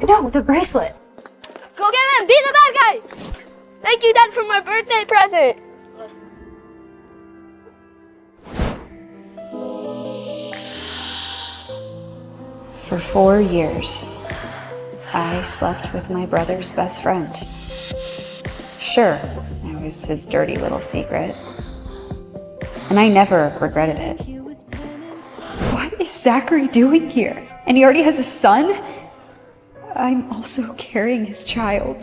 No, the bracelet. Go get him! Be the bad guy! Thank you, Dad, for my birthday present! For 4 years, I slept with my brother's best friend. Sure, it was his dirty little secret. And I never regretted it. What is Zachary doing here? And he already has a son? I'm also carrying his child.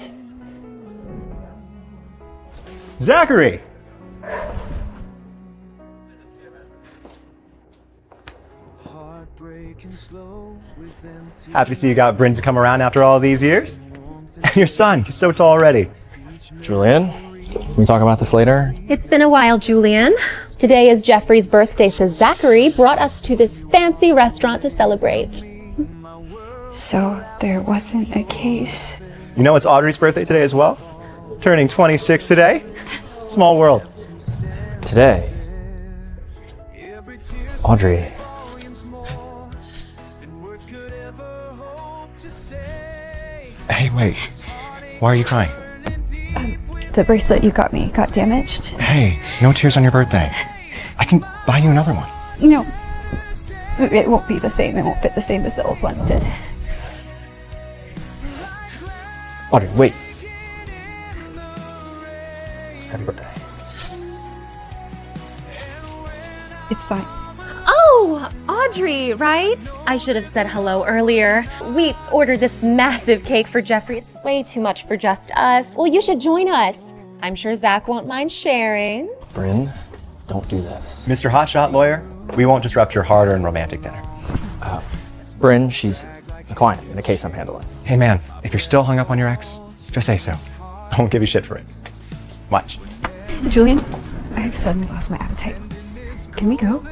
Zachary! Happy to see you got Bryn to come around after all these years. And your son, he's so tall already. Julian, can we talk about this later? It's been a while, Julian. Today is Jeffrey's birthday, so Zachary brought us to this fancy restaurant to celebrate. So there wasn't a case. You know it's Audrey's birthday today as well? Turning 26 today. Small world. Today? Audrey. Hey, wait. Why are you crying? The bracelet you got me got damaged. Hey, no tears on your birthday. I can buy you another one. No, it won't be the same. It won't fit the same as the old one did. Audrey, wait. Happy birthday. It's fine. Oh, Audrey, right? I should have said hello earlier. We ordered this massive cake for Jeffrey. It's way too much for just us. Well, you should join us. I'm sure Zach won't mind sharing. Bryn, don't do this. Mr. Hotshot Lawyer, we won't disrupt your hard-earned romantic dinner. Bryn, she's a client in a case I'm handling. Hey man, if you're still hung up on your ex, just say so. I won't give you shit for it. Watch. Julian, I've suddenly lost my appetite. Can we go?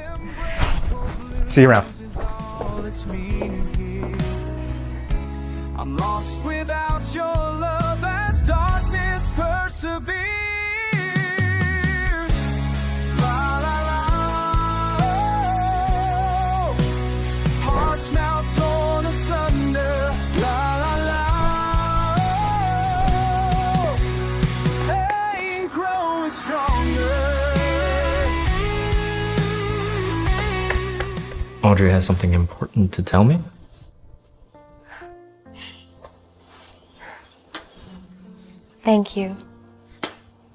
See you around. I'm lost without your love as darkness perseveres. La la la, oh. Hearts now torn asunder. La la la, oh. Pain growing stronger. Audrey has something important to tell me? Thank you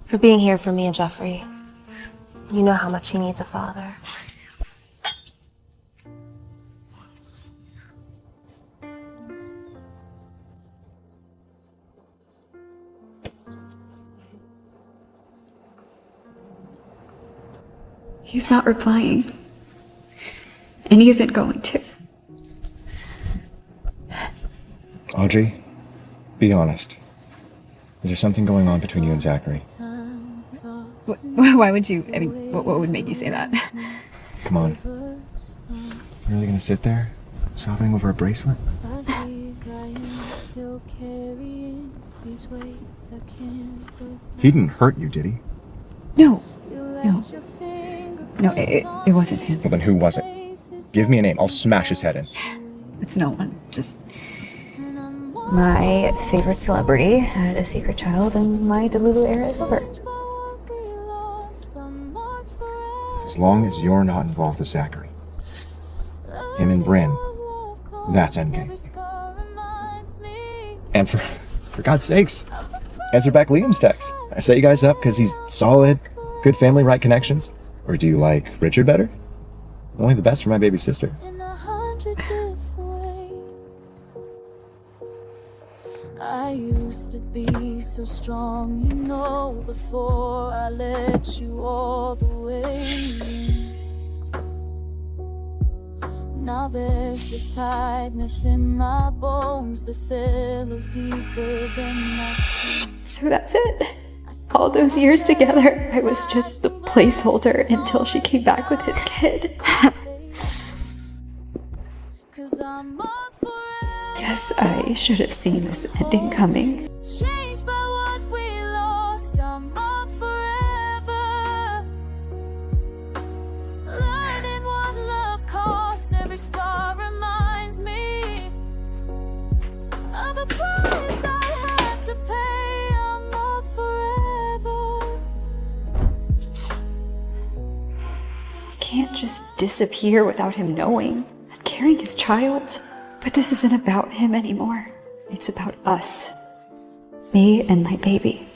for being here for me and Jeffrey. You know how much he needs a father. He's not replying. And he isn't going to. Audrey, be honest. Is there something going on between you and Zachary? Why would you? I mean, what would make you say that? Come on. You're really gonna sit there, sobbing over a bracelet? He didn't hurt you, did he? No. No, it wasn't him. Well, then who was it? Give me a name. I'll smash his head in. It's no one. Just my favorite celebrity had a secret child, and my Delulu era is over. As long as you're not involved with Zachary, him and Bryn, that's endgame. And for God's sakes, answer back Liam's text. I set you guys up because he's solid, good family, right connections. Or do you like Richard better? Only the best for my baby sister. I used to be so strong, you know, before I let you all the way in. Now there's this tightness in my bones, the cellar's deeper than my skin. So that's it. All those years together, I was just the placeholder until she came back with his kid. Guess I should have seen this ending coming. Changed by what we lost, I'm marked forever. Learning what love costs, every scar reminds me of the disappear without him knowing. I'm carrying his child. But this isn't about him anymore. It's about us. Me and my baby.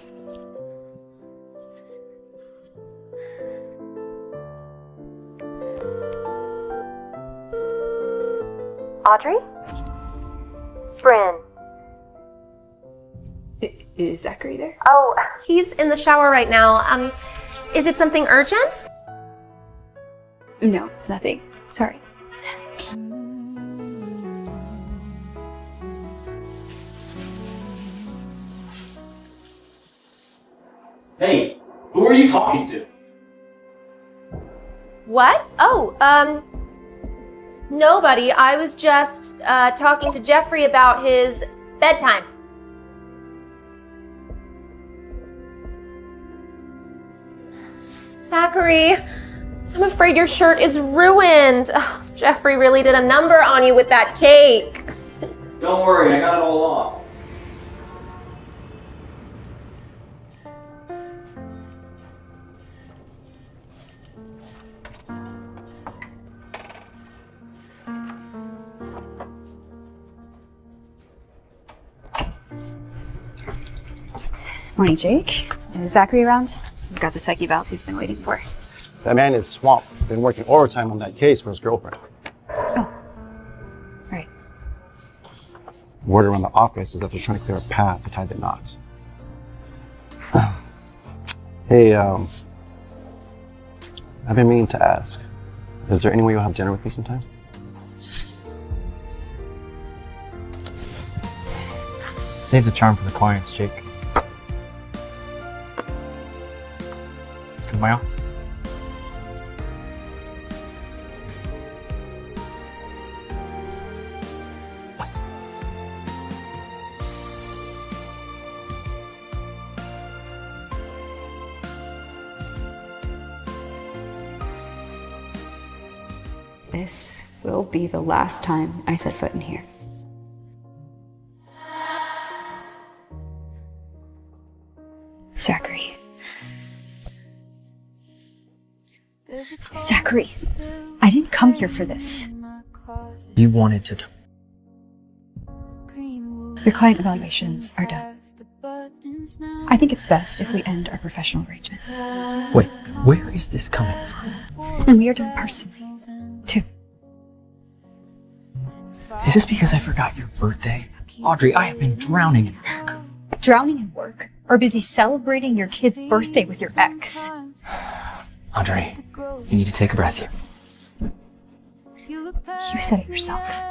Audrey? Bryn. Is Zachary there? Oh, he's in the shower right now. Is it something urgent? No, it's nothing. Sorry. Hey, who are you talking to? What? Oh, nobody. I was just talking to Jeffrey about his bedtime. Zachary, I'm afraid your shirt is ruined. Oh, Jeffrey really did a number on you with that cake. Don't worry, I got it all off. Morning, Jake. Is Zachary around? We've got the psych evals he's been waiting for. That man is swamped. Been working overtime on that case for his girlfriend. Oh. Right. Word around the office is that they're trying to clear a path to tie the knots. Hey, I've been meaning to ask. Is there any way you'll have dinner with me sometime? Save the charm for the clients, Jake. Come to my office. This will be the last time I set foot in here. Zachary. Zachary, I didn't come here for this. You wanted to. Your client evaluations are done. I think it's best if we end our professional arrangement. Wait, where is this coming from? And we are done personally, too. Is this because I forgot your birthday? Audrey, I have been drowning in work. Drowning in work, or busy celebrating your kid's birthday with your ex. Audrey, you need to take a breath here. You said it yourself.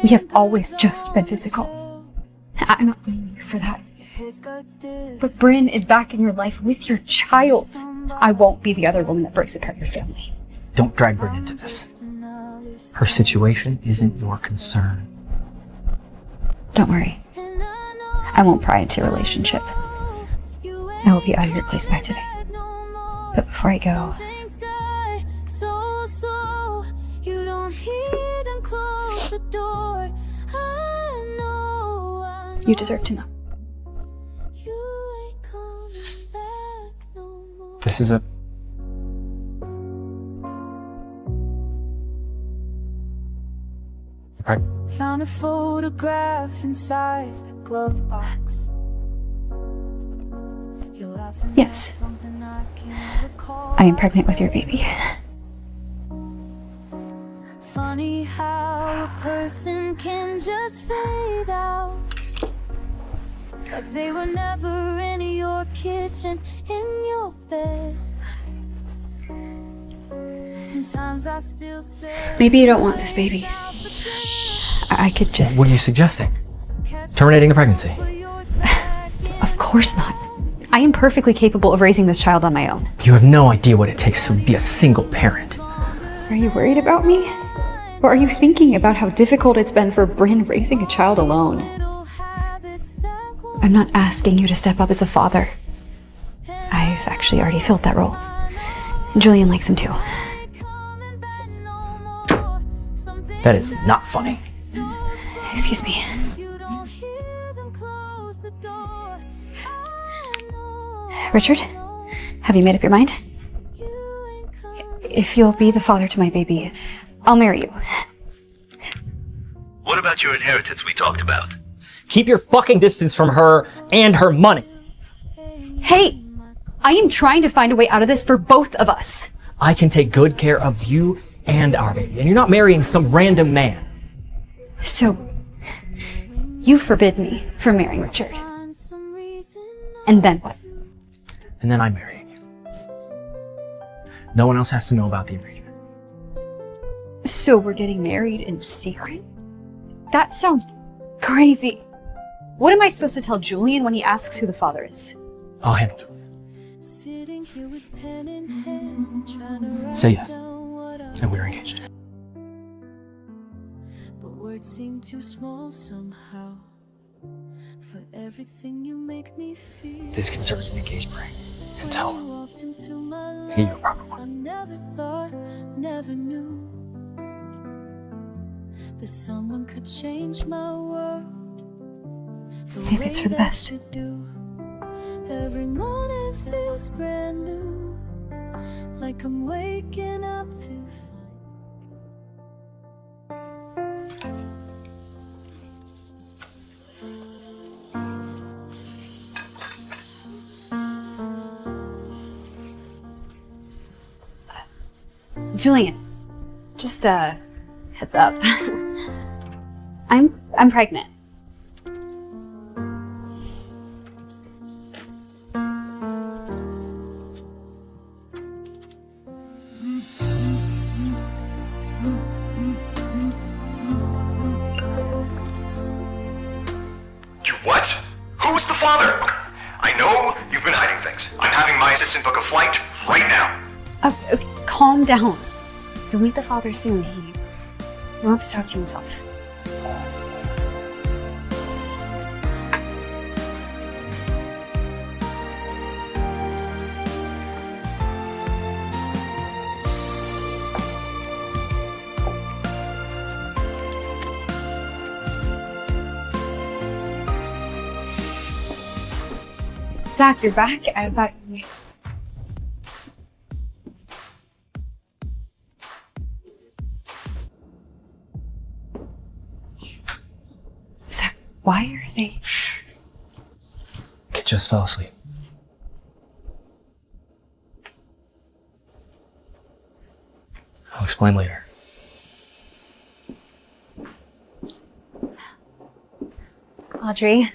We have always just been physical. I'm not blaming you for that. But Bryn is back in your life with your child. I won't be the other woman that breaks apart your family. Don't drag Bryn into this. Her situation isn't your concern. Don't worry. I won't pry into your relationship. I will be out of your place by today. But before I go, you deserve to know. This is a... You're pregnant. Found a photograph inside the glove box. Yes. I am pregnant with your baby. Funny how a person can just fade out, like they were never in your kitchen, in your bed. Sometimes I still say Maybe you don't want this baby. I could just... What are you suggesting? Terminating the pregnancy? Of course not. I am perfectly capable of raising this child on my own. You have no idea what it takes to be a single parent. Are you worried about me? Or are you thinking about how difficult it's been for Bryn raising a child alone? I'm not asking you to step up as a father. I've actually already filled that role. Julian likes him too. That is not funny. Excuse me. Richard, have you made up your mind? If you'll be the father to my baby, I'll marry you. What about your inheritance we talked about? Keep your fucking distance from her and her money. Hey, I am trying to find a way out of this for both of us. I can take good care of you and our baby, and you're not marrying some random man. So, you forbid me from marrying Richard. And then what? And then I'm marrying you. No one else has to know about the arrangement. So we're getting married in secret? That sounds crazy. What am I supposed to tell Julian when he asks who the father is? I'll handle Julian. Say yes, and we're engaged. But words seem too small somehow. For everything you make me feel. This can serve as an engagement ring until I get you a proper one. I never thought, never knew that someone could change my world. Maybe it's for the best. Every morning feels brand new, like I'm waking up to Julian, just heads up. I'm pregnant. What? Who's the father? I know you've been hiding things. I'm having my assistant book a flight right now. Okay, calm down. You'll meet the father soon. He wants to talk to you himself. Zach, you're back. I thought you... Zach, why are they... Kid just fell asleep. I'll explain later. Audrey,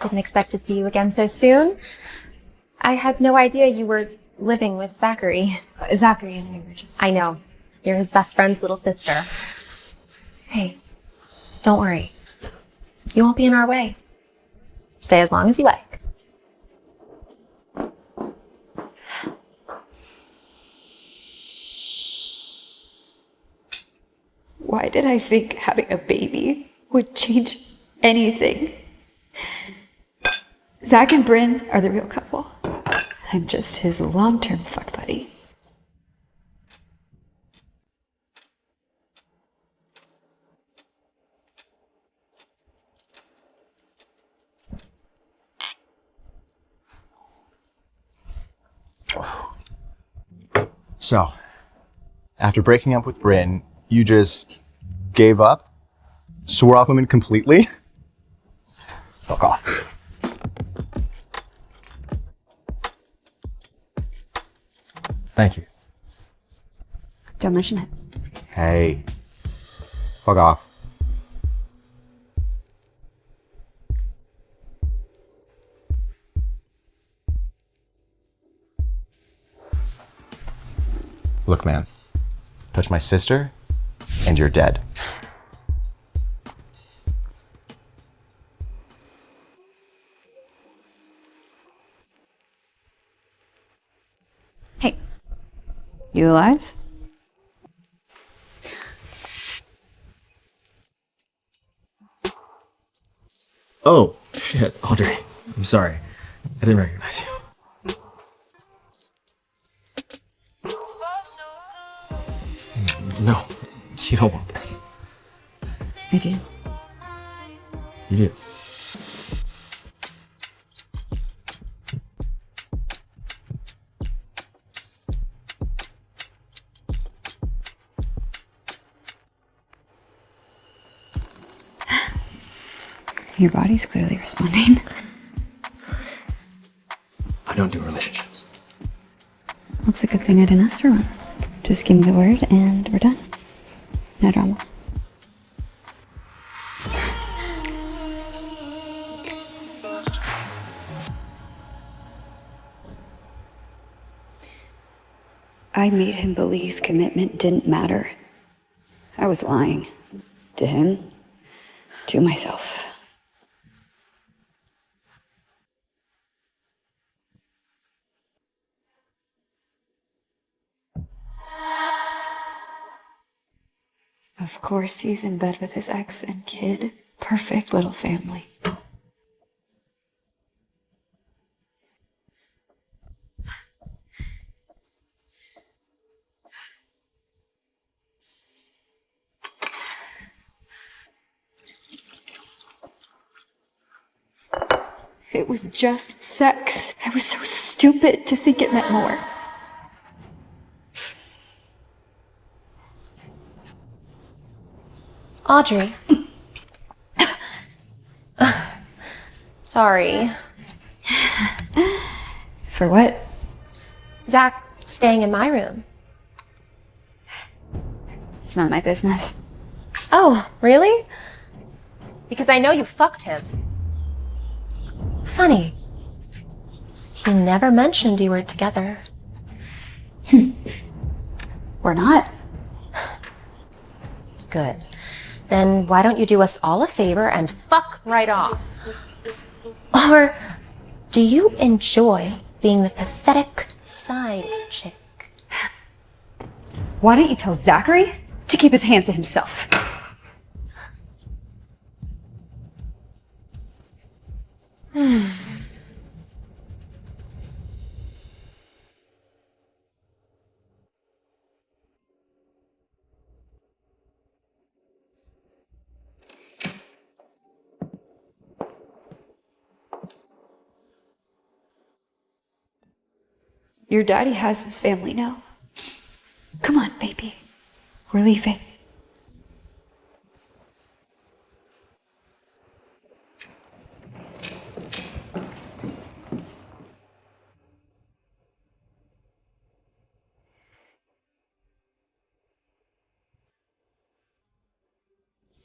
didn't expect to see you again so soon. I had no idea you were living with Zachary. Zachary and I were just... I know. You're his best friend's little sister. Hey, don't worry. You won't be in our way. Stay as long as you like. Why did I think having a baby would change anything? Zach and Bryn are the real couple. I'm just his long-term fuck buddy. So, after breaking up with Bryn, you just gave up? Swore off women completely? Fuck off. Thank you. Don't mention it. Hey. Fuck off. Look, man. Touch my sister, and you're dead. Hey, you alive? Oh, shit, Audrey. I'm sorry. I didn't recognize you. No, you don't want this. I do. You do. Your body's clearly responding. I don't do relationships. Well, it's a good thing I didn't ask for one. Just give me the word and we're done. No drama. I made him believe commitment didn't matter. I was lying. To him, to myself. Of course, he's in bed with his ex and kid. Perfect little family. It was just sex. I was so stupid to think it meant more. Audrey. Sorry. For what? Zach staying in my room. It's none of my business. Oh, really? Because I know you fucked him. Funny. He never mentioned you were together. We're not. Good. Then why don't you do us all a favor and fuck right off? Or do you enjoy being the pathetic side chick? Why don't you tell Zachary to keep his hands to himself? Your daddy has his family now. Come on, baby. We're leaving.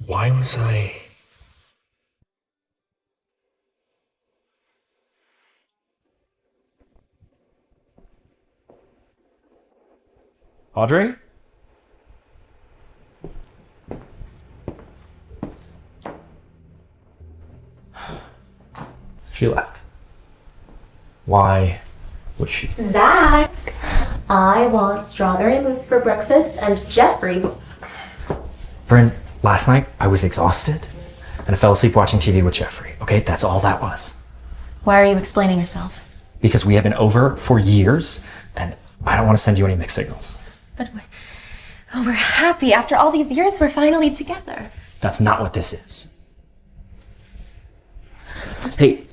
Why was I... Audrey? She left. Why would she? Zach, I want strawberry mousse for breakfast and Jeffrey. Bryn, last night I was exhausted and I fell asleep watching TV with Jeffrey, okay? That's all that was. Why are you explaining yourself? Because we have been over for years and I don't want to send you any mixed signals. But we're happy. After all these years, we're finally together. That's not what this is. Hey,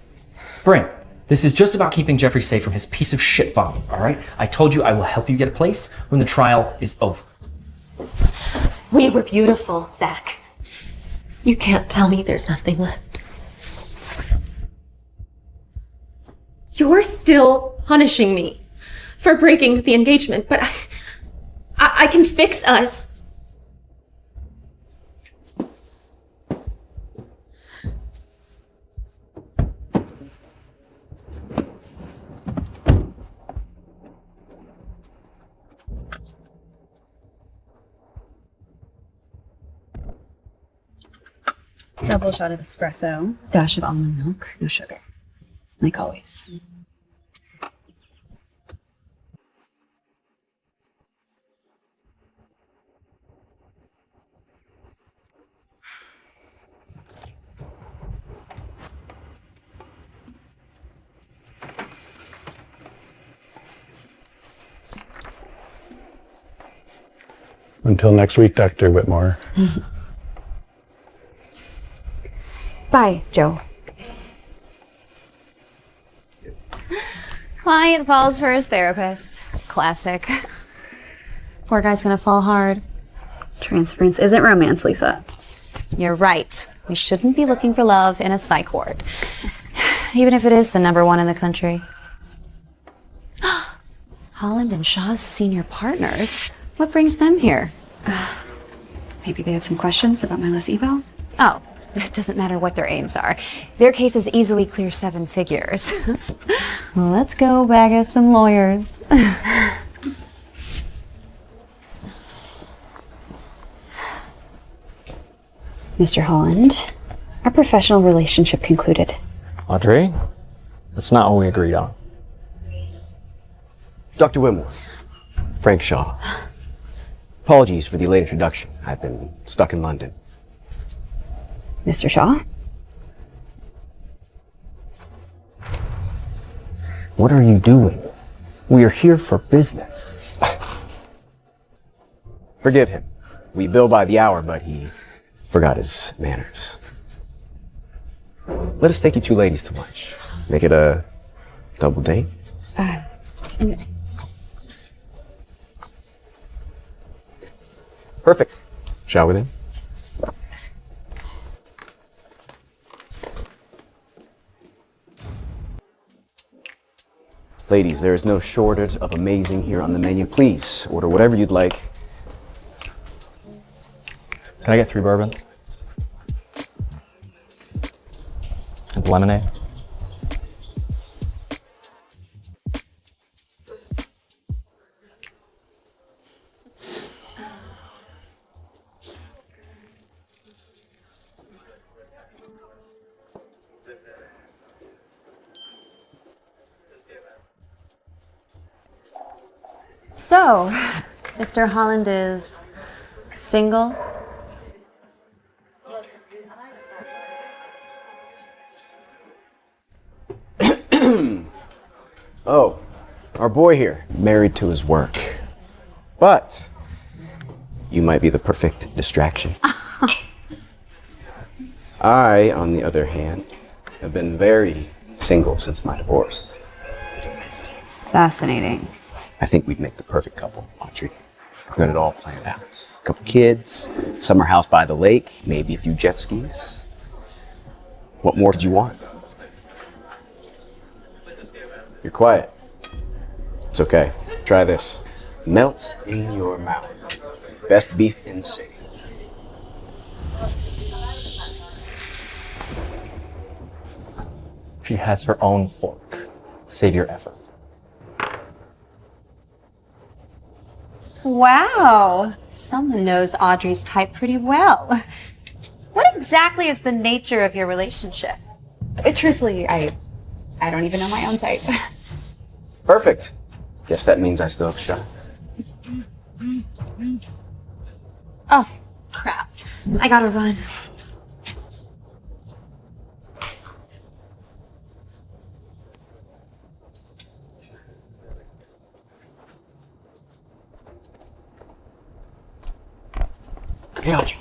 Bryn, this is just about keeping Jeffrey safe from his piece of shit father, all right? I told you I will help you get a place when the trial is over. We were beautiful, Zach. You can't tell me there's nothing left. You're still punishing me for breaking the engagement, but I can fix us. Double shot of espresso, dash of almond milk, no sugar. Like always. Until next week, Dr. Whitmore. Bye, Joe. Client falls for his therapist. Classic. Poor guy's gonna fall hard. Transference isn't romance, Lisa. You're right. We shouldn't be looking for love in a psych ward, even if it is the #1 in the country. Holland and Shaw's senior partners. What brings them here? Maybe they had some questions about my list evals? Oh, it doesn't matter what their aims are. Their cases easily clear 7 figures. Well, let's go bag us some lawyers. Mr. Holland, our professional relationship concluded. Audrey, that's not what we agreed on. Dr. Whitmore, Frank Shaw. Apologies for the late introduction. I've been stuck in London. Mr. Shaw? What are you doing? We are here for business. Forgive him. We bill by the hour, but he forgot his manners. Let us take you two ladies to lunch. Make it a double date. Perfect. Shall we then? Ladies, there is no shortage of amazing here on the menu. Please order whatever you'd like. Can I get 3 bourbons? And lemonade? So, Mr. Holland is single? Oh, our boy here, married to his work. But you might be the perfect distraction. I, on the other hand, have been very single since my divorce. Fascinating. I think we'd make the perfect couple, Audrey. I've got it all planned out. A couple kids, summer house by the lake, maybe a few jet skis. What more could you want? You're quiet. It's okay. Try this. Melts in your mouth. Best beef in the city. She has her own fork. Save your effort. Wow, someone knows Audrey's type pretty well. What exactly is the nature of your relationship? Truthfully, I don't even know my own type. Perfect. Guess that means I still have a shot. Oh, crap. I gotta run. Hey, Audrey.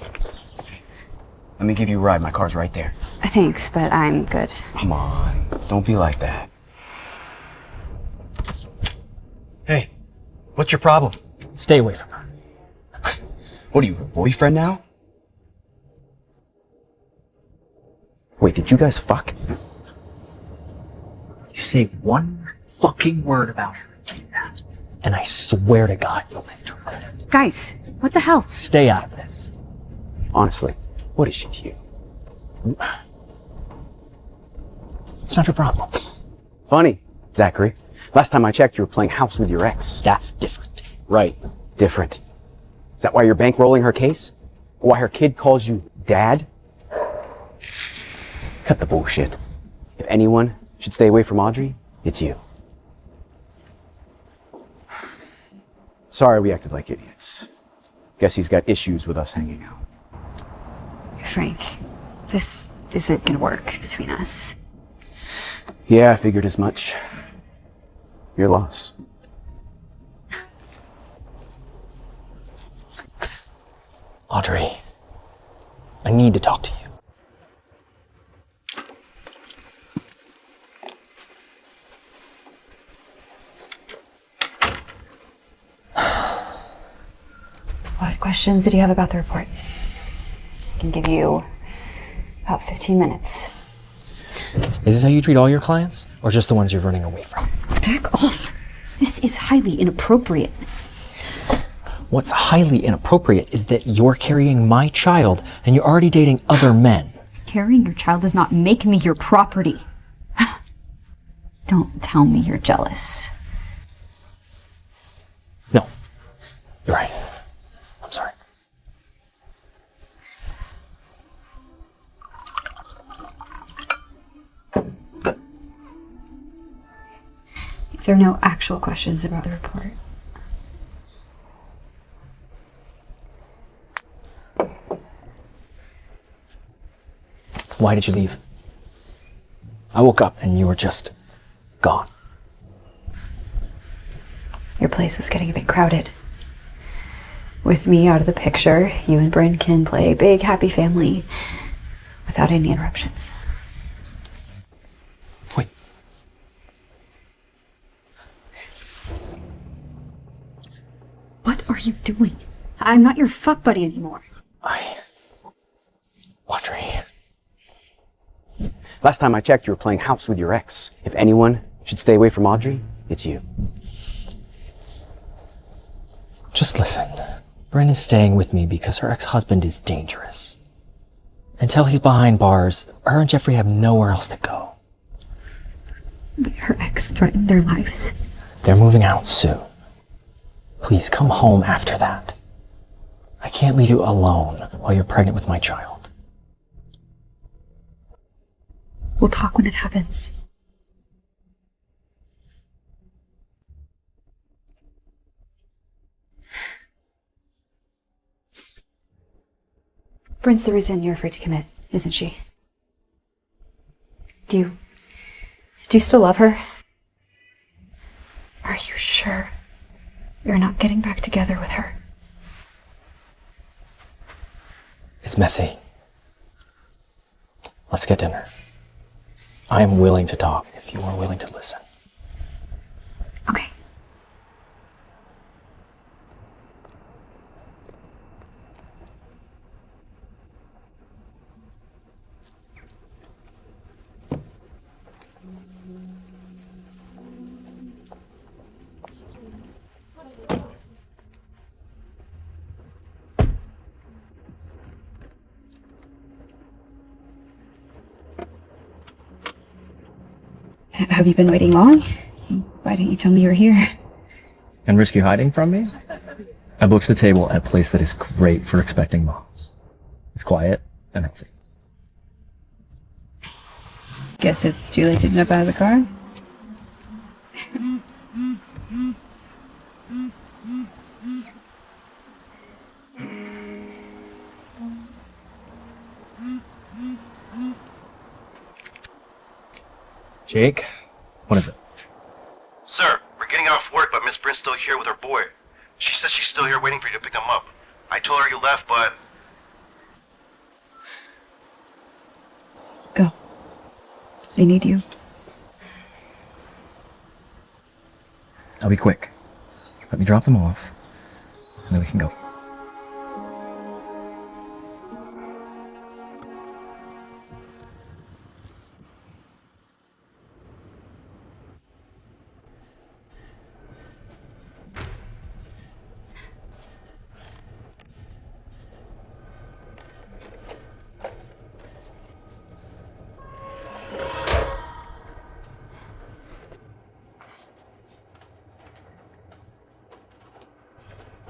Let me give you a ride. My car's right there. Thanks, but I'm good. Come on. Don't be like that. Hey, what's your problem? Stay away from her. What are you, her boyfriend now? Wait, did you guys fuck? You say one fucking word about her like that, and I swear to God you'll live to regret it. Guys, what the hell? Stay out of this. Honestly, what is she to you? It's not your problem. Funny, Zachary. Last time I checked, you were playing house with your ex. That's different. Right, different. Is that why you're bankrolling her case? Or why her kid calls you dad? Cut the bullshit. If anyone should stay away from Audrey, it's you. Sorry we acted like idiots. Guess he's got issues with us hanging out. Frank, this isn't gonna work between us. Yeah, I figured as much. Your loss. Audrey, I need to talk to you. What questions did you have about the report? I can give you About 15 minutes. Is this how you treat all your clients? Or just the ones you're running away from? Back off. This is highly inappropriate. What's highly inappropriate is that you're carrying my child and you're already dating other men. Carrying your child does not make me your property. Don't tell me you're jealous. No, you're right. I'm sorry. If there are no actual questions about the report. Why did you leave? I woke up and you were just gone. Your place was getting a bit crowded. With me out of the picture, you and Bryn can play a big, happy family without any interruptions. Wait. What are you doing? I'm not your fuck buddy anymore. Audrey. Last time I checked, you were playing house with your ex. If anyone should stay away from Audrey, it's you. Just listen. Bryn is staying with me because her ex-husband is dangerous. Until he's behind bars, her and Jeffrey have nowhere else to go. But her ex threatened their lives. They're moving out soon. Please come home after that. I can't leave you alone while you're pregnant with my child. We'll talk when it happens. Bryn's the reason you're afraid to commit, isn't she? Do you still love her? Are you sure you're not getting back together with her? It's messy. Let's get dinner. I am willing to talk if you are willing to listen. Okay. Have you been waiting long? Why didn't you tell me you were here? And risk you hiding from me? I booked the table at a place that is great for expecting moms. It's quiet and healthy. Guess it's too late to jump out of the car. Jake, what is it? Sir, we're getting off work, but Miss Bryn's still here with her boy. She says she's still here waiting for you to pick him up. I told her you left, but... Go. They need you. I'll be quick. Let me drop them off, and then we can go.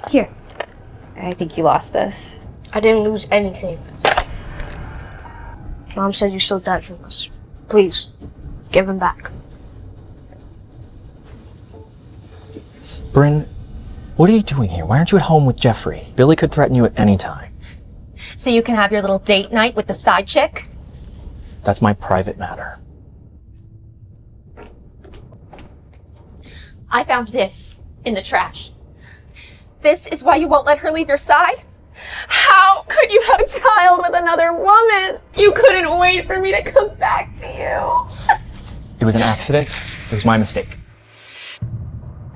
Here. I think you lost this. I didn't lose anything. Mom said you stole Dad from us. Please, give him back. Bryn, what are you doing here? Why aren't you at home with Jeffrey? Billy could threaten you at any time. So you can have your little date night with the side chick? That's my private matter. I found this in the trash. This is why you won't let her leave your side? How could you have a child with another woman? You couldn't wait for me to come back to you. It was an accident. It was my mistake.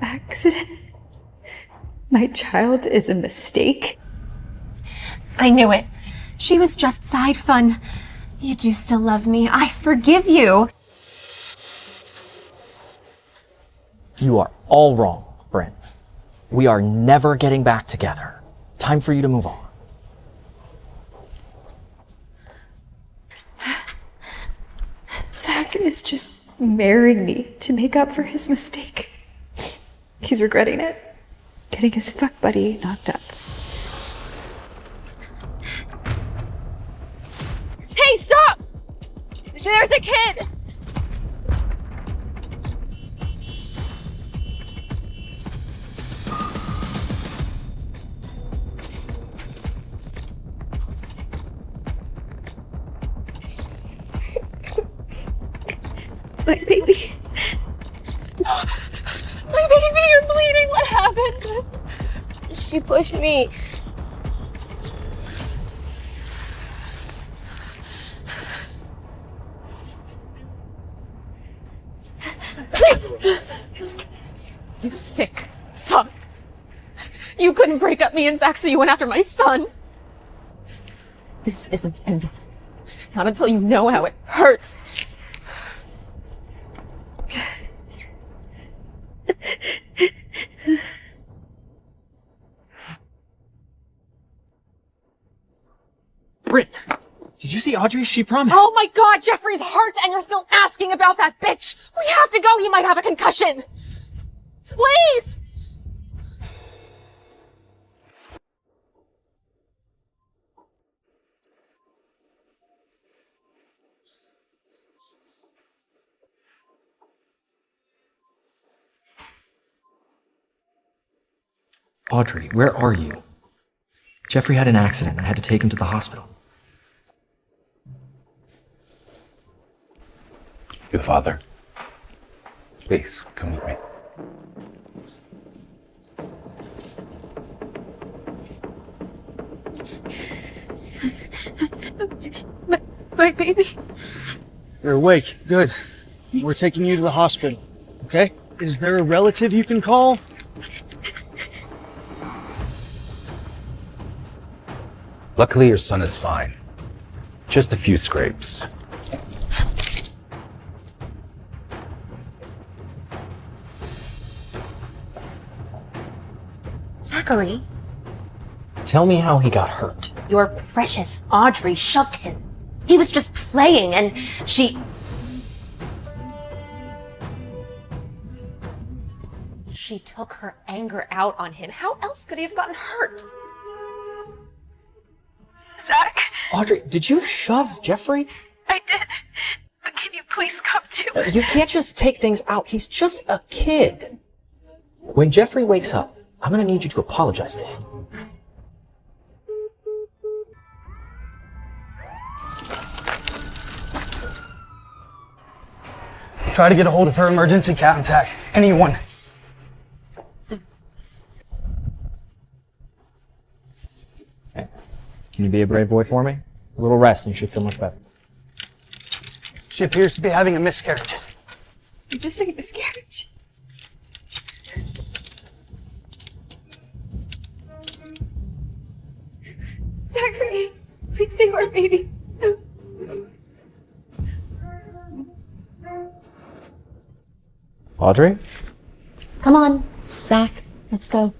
Accident? My child is a mistake? I knew it. She was just side fun. You do still love me. I forgive you. You are all wrong, Bryn. We are never getting back together. Time for you to move on. Zach is just marrying me to make up for his mistake. He's regretting it. Getting his fuck buddy knocked up. Hey, stop! There's a kid! My baby. My baby, you're bleeding. What happened? She pushed me. You sick fuck. You couldn't break up me and Zach, so you went after my son. This isn't ending. Not until you know how it hurts. Bryn, did you see Audrey? She promised. Oh my god, Jeffrey's hurt and you're still asking about that bitch! We have to go, he might have a concussion! Please! Audrey, where are you? Jeffrey had an accident. I had to take him to the hospital. Your father. Please, come with me. My baby. You're awake. Good. We're taking you to the hospital. Okay? Is there a relative you can call? Luckily, your son is fine. Just a few scrapes. Zachary, Tell me how he got hurt. your precious Audrey shoved him. He was just playing and she... She took her anger out on him. How else could he have gotten hurt? Zach, Audrey, did you shove Jeffrey? I did. But can you please come to You can't just take things out. He's just a kid. When Jeffrey wakes up, I'm gonna need you to apologize to him. Try to get a hold of her emergency contact. Anyone. Can you be a brave boy for me? A little rest and you should feel much better. She appears to be having a miscarriage. I'm just saying miscarriage. Zachary, please save our baby. Audrey? Come on, Zach, let's go.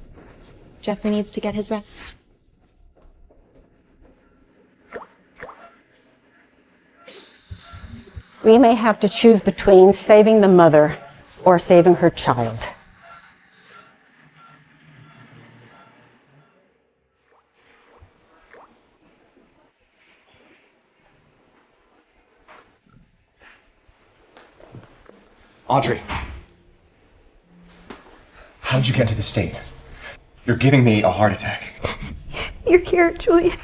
Jeffrey needs to get his rest. We may have to choose between saving the mother or saving her child. Audrey. How did you get into this state? You're giving me a heart attack. You're here, Julian.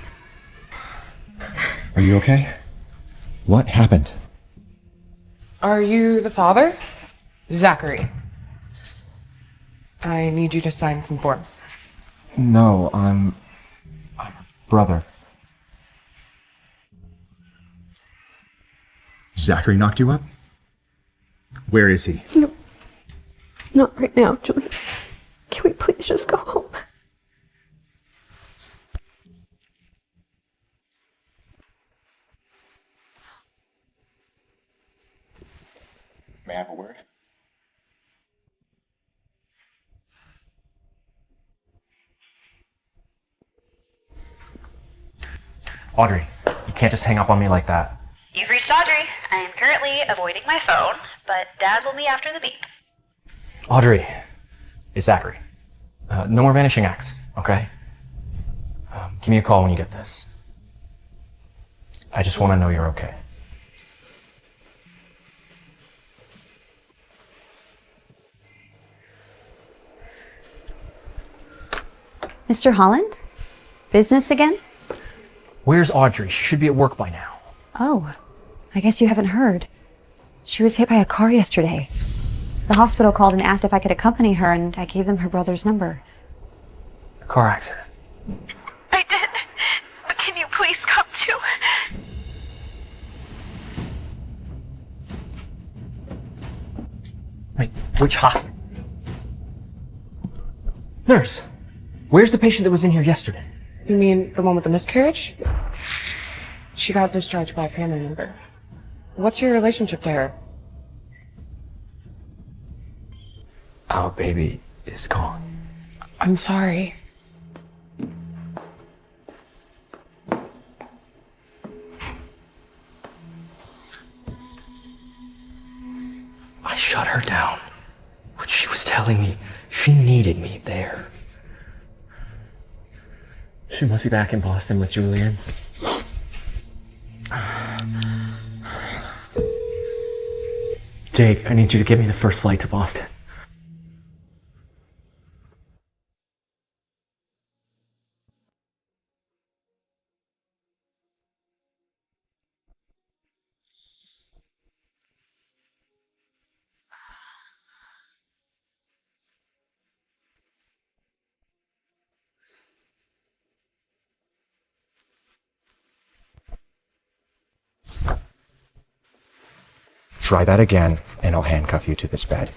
Are you okay? What happened? Are you the father? Zachary. I need you to sign some forms. No, I'm a brother. Zachary knocked you up? Where is he? No, not right now, Julian. Can we please just go home? May I have a word? Audrey, you can't just hang up on me like that. You've reached Audrey. I am currently avoiding my phone, but dazzle me after the beep. Audrey, it's Zachary. No more vanishing acts, okay? Give me a call when you get this. I just want to know you're okay. Mr. Holland? Business again? Where's Audrey? She should be at work by now. Oh, I guess you haven't heard. She was hit by a car yesterday. The hospital called and asked if I could accompany her, and I gave them her brother's number. A car accident. I did. But can you please come too? Wait, which hospital? Nurse, where's the patient that was in here yesterday? You mean the one with the miscarriage? She got discharged by a family member. What's your relationship to her? Our baby is gone. I'm sorry. I shut her down when she was telling me she needed me there. She must be back in Boston with Julian. Jake, I need you to get me the first flight to Boston. Try that again, and I'll handcuff you to this bed.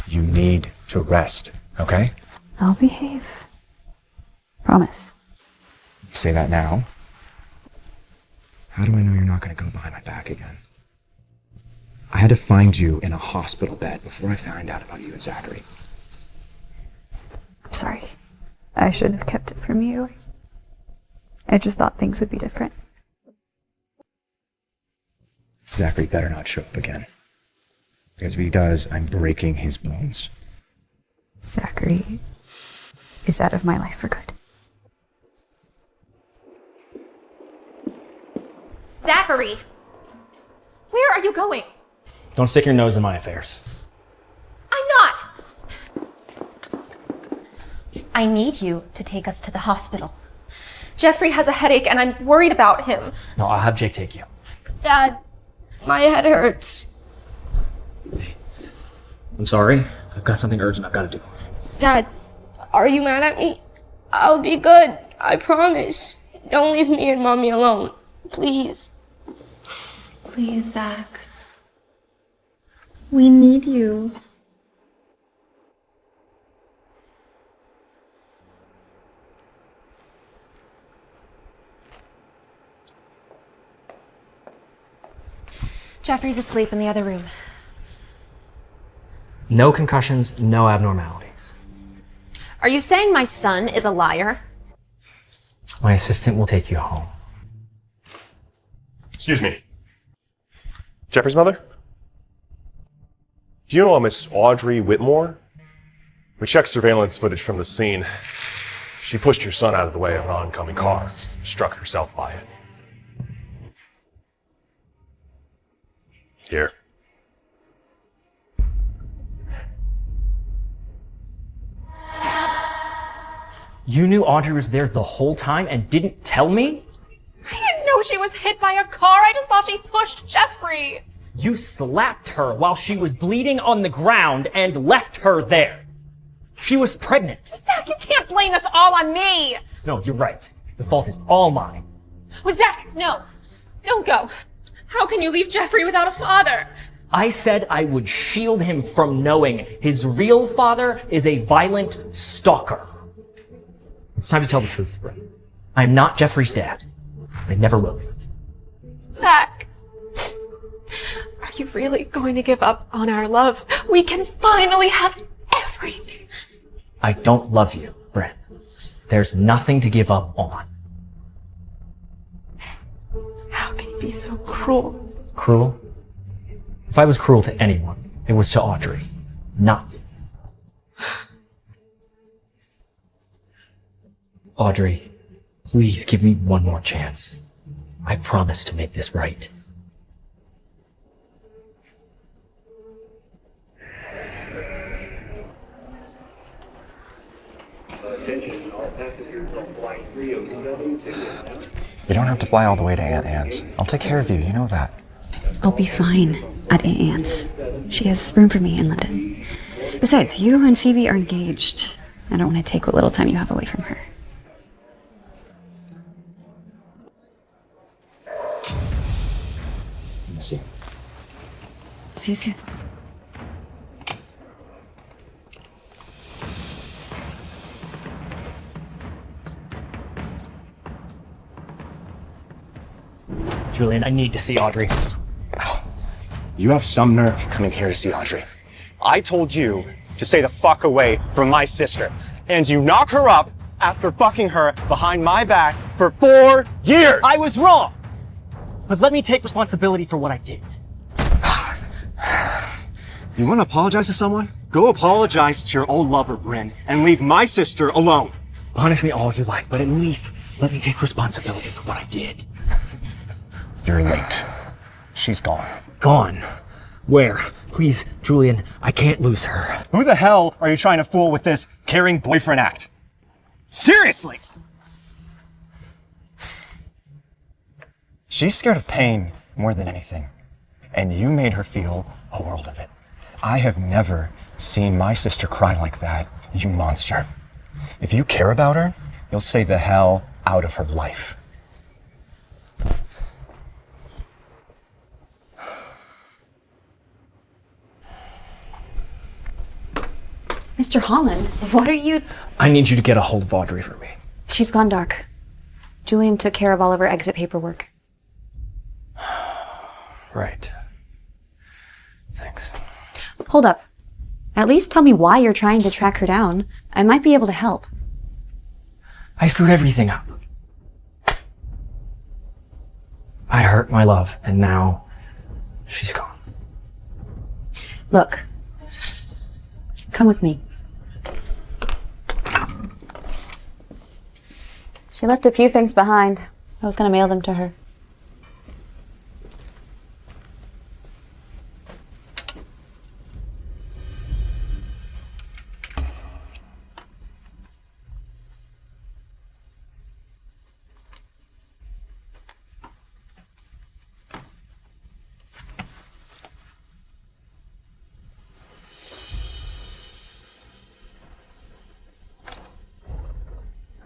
You need to rest, okay? I'll behave. Promise. You say that now. How do I know you're not going to go behind my back again? I had to find you in a hospital bed before I found out about you and Zachary. I'm sorry. I should have kept it from you. I just thought things would be different. Zachary better not show up again. Because if he does, I'm breaking his bones. Zachary is out of my life for good. Zachary! Where are you going? Don't stick your nose in my affairs. I'm not! I need you to take us to the hospital. Jeffrey has a headache and I'm worried about him. No, I'll have Jake take you. Dad, my head hurts. I'm sorry. I've got something urgent I've got to do. Dad, are you mad at me? I'll be good. I promise. Don't leave me and Mommy alone. Please. Please, Zach. We need you. Jeffrey's asleep in the other room. No concussions, no abnormalities. Are you saying my son is a liar? My assistant will take you home. Excuse me. Jeffrey's mother? Do you know a Miss Audrey Whitmore? We checked surveillance footage from the scene. She pushed your son out of the way of an oncoming car, struck herself by it. Here. You knew Audrey was there the whole time and didn't tell me? I didn't know she was hit by a car. I just thought she pushed Jeffrey. You slapped her while she was bleeding on the ground and left her there. She was pregnant. Zach, you can't blame this all on me. No, you're right. The fault is all mine. Well, Zach, no. Don't go. How can you leave Jeffrey without a father? I said I would shield him from knowing his real father is a violent stalker. It's time to tell the truth, Brett. I'm not Jeffrey's dad. I never will be. Zach, Are you really going to give up on our love? We can finally have everything. I don't love you, Bryn. There's nothing to give up on. How can you be so cruel? Cruel? If I was cruel to anyone, it was to Audrey, not you. Audrey, please give me one more chance. I promise to make this right. You don't have to fly all the way to Aunt Anne's. I'll take care of you, you know that. I'll be fine at Aunt Anne's. She has room for me in London. Besides, you and Phoebe are engaged. I don't want to take what little time you have away from her. See. See you soon. Julian, I need to see Audrey. You have some nerve coming here to see Audrey. I told you to stay the fuck away from my sister. And you knock her up after fucking her behind my back for 4 years! I was wrong! But let me take responsibility for what I did. You want to apologize to someone? Go apologize to your old lover, Bryn, and leave my sister alone. Punish me all you like, but at least let me take responsibility for what I did. You're late. She's gone. Gone? Where? Please, Julian, I can't lose her. Who the hell are you trying to fool with this caring boyfriend act? Seriously! She's scared of pain more than anything, and you made her feel a world of it. I have never seen my sister cry like that, you monster. If you care about her, you'll stay the hell out of her life. Mr. Holland, what are you... I need you to get a hold of Audrey for me. She's gone dark. Julian took care of all of her exit paperwork. Right. Thanks. Hold up. At least tell me why you're trying to track her down. I might be able to help. I screwed everything up. I hurt my love, and now she's gone. Look. Come with me. She left a few things behind. I was gonna mail them to her.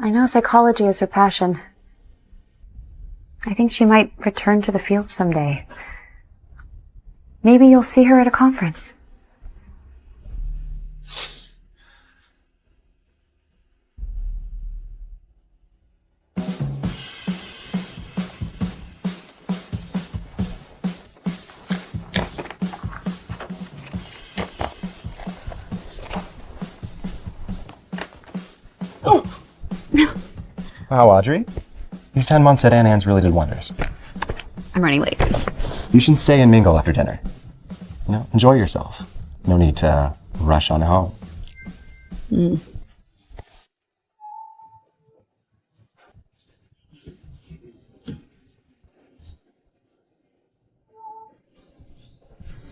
I know psychology is her passion. I think she might return to the field someday. Maybe you'll see her at a conference. Wow, Audrey. These 10 months at Aunt Anne's really did wonders. I'm running late. You should stay and mingle after dinner. You know, enjoy yourself. No need to rush on home.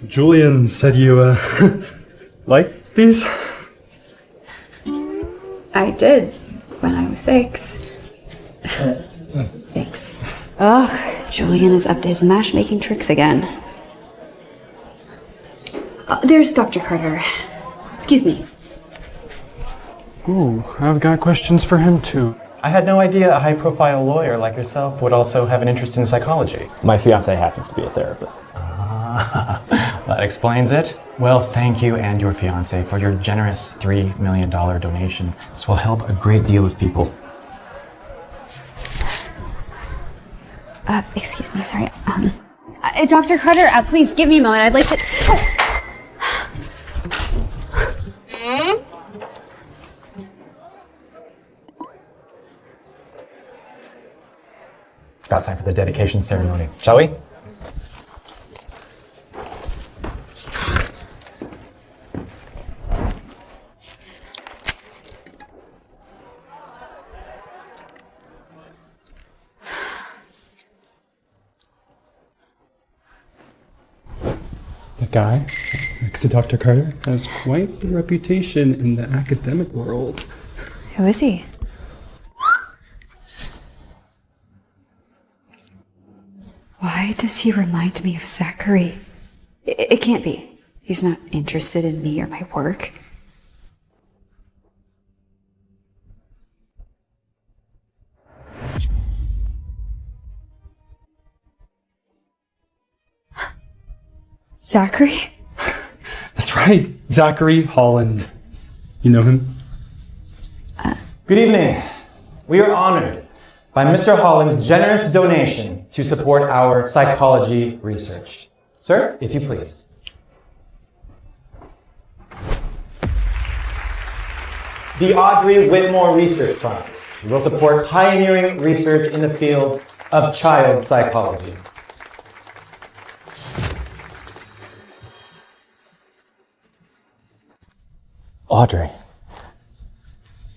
Julian said you, like these? I did when I was 6. Thanks. Ugh, Julian is up to his matchmaking tricks again. There's Dr. Carter. Excuse me. Ooh, I've got questions for him too. I had no idea a high-profile lawyer like yourself would also have an interest in psychology. My fiance happens to be a therapist. That explains it. Well, thank you and your fiance for your generous $3 million donation. This will help a great deal of people. Excuse me, sorry. Dr. Carter, please give me a moment. I'd like to. It's about time for the dedication ceremony, shall we? The guy next to Dr. Carter has quite the reputation in the academic world. Who is he? Why does he remind me of Zachary? It can't be. He's not interested in me or my work. Zachary? That's right, Zachary Holland. You know him? Good evening. We are honored by Mr. Holland's generous donation to support our psychology research. Sir, if you please. The Audrey Whitmore Research Fund will support pioneering research in the field of child psychology. Audrey.